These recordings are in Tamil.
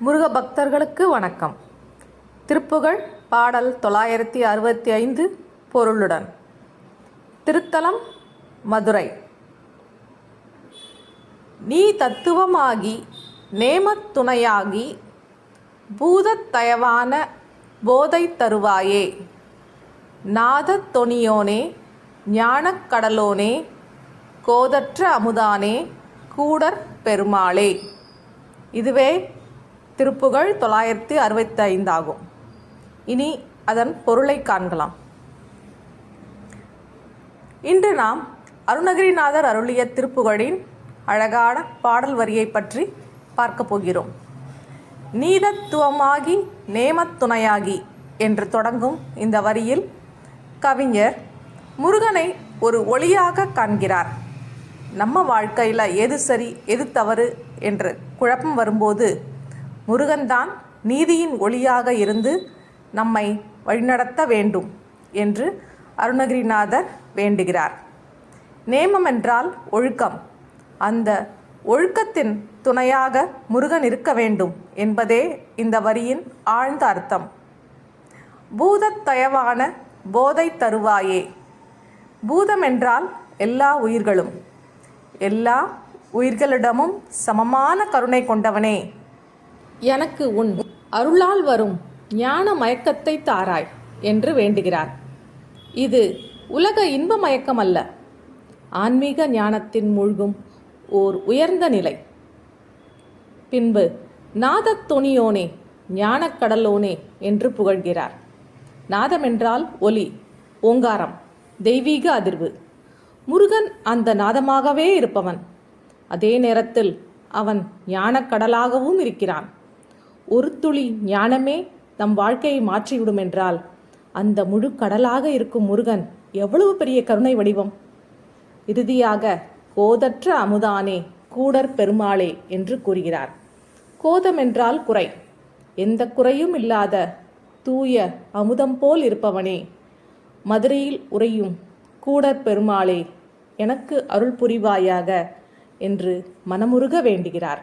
முருக பக்தர்களுக்கு வணக்கம். திருப்புகழ் பாடல் 965 பொருளுடன். திருத்தலம் மதுரை. நீ தத்துவமாகி நேமத் துணையாகி பூதத் தயவான போதை தருவாயே, நாதத் தொனியோனே ஞானக் கடலோனே கோதற்ற அமுதானே கூடற் பெருமாளே. இதுவே திருப்புகழ் 965 ஆகும். இனி அதன் பொருளை காண்கலாம். இன்று நாம் அருணகிரிநாதர் அருளிய திருப்புகழின் அழகான பாடல் வரியை பற்றி பார்க்க போகிறோம். நீதத்துவமாகி நேமத் துணையாகி என்று தொடங்கும் இந்த வரியில் கவிஞர் முருகனை ஒரு ஒளியாக காண்கிறார். நம்ம வாழ்க்கையில் எது சரி எது தவறு என்று குழப்பம் வரும்போது முருகன்தான் நீதியின் ஒளியாக இருந்து நம்மை வழிநடத்த வேண்டும் என்று அருணகிரிநாதர் வேண்டுகிறார். நேமம் என்றால் ஒழுக்கம். அந்த ஒழுக்கத்தின் துணையாக முருகன் இருக்க வேண்டும் என்பதே இந்த வரியின் ஆழ்ந்த அர்த்தம். பூதத் தயவான போதை தருவாயே. பூதம் என்றால் எல்லா உயிர்களும். எல்லா உயிர்களிடமும் சமமான கருணை கொண்டவனே, எனக்கு உன் அருளால் வரும் ஞான மயக்கத்தை தாராய் என்று வேண்டுகிறார். இது உலக இன்ப மயக்கம் அல்ல, ஆன்மீக ஞானத்தின் மூழ்கும் ஓர் உயர்ந்த நிலை. பின்பு நாதத் தொனியோனே ஞானக் கடலோனே என்று புகழ்கிறார். நாதம் என்றால் ஒலி, ஓங்காரம், தெய்வீக அதிர்வு. முருகன் அந்த நாதமாகவே இருப்பவன். அதே நேரத்தில் அவன் ஞானக்கடலாகவும் இருக்கிறான். ஒரு துளி ஞானமே நம் வாழ்க்கையை மாற்றிவிடும் என்றால் அந்த முழு கடலாக இருக்கும் முருகன் எவ்வளவு பெரிய கருணை வடிவம். இறுதியாக கோதற்ற அமுதானே கூடற் பெருமாளே என்று கூறுகிறார். கோதம் என்றால் குறை. எந்த குறையும் இல்லாத தூய அமுதம் போல் இருப்பவனே, மதுரையில் உறையும் கூடற் பெருமாளே, எனக்கு அருள் புரிவாயாக என்று மனமுருக வேண்டுகிறார்.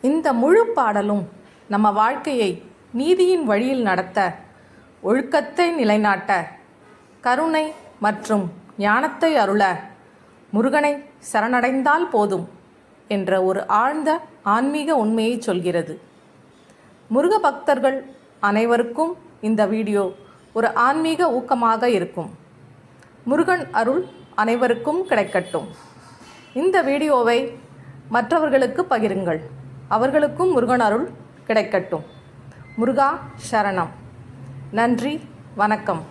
இந்த முழு பாடலும் நம்ம வாழ்க்கையை நீதியின் வழியில் நடத்த, ஒழுக்கத்தை நிலைநாட்ட, கருணை மற்றும் ஞானத்தை அருள முருகனை சரணடைந்தால் போதும் என்ற ஒரு ஆழ்ந்த ஆன்மீக உண்மையை சொல்கிறது. முருக பக்தர்கள் அனைவருக்கும் இந்த வீடியோ ஒரு ஆன்மீக ஊக்கமாக இருக்கும். முருகன் அருள் அனைவருக்கும் கிடைக்கட்டும். இந்த வீடியோவை மற்றவர்களுக்கு பகிருங்கள். அவர்களுக்கும் முருகன் அருள் கிடைக்கட்டும். முருகா சரணம். நன்றி, வணக்கம்.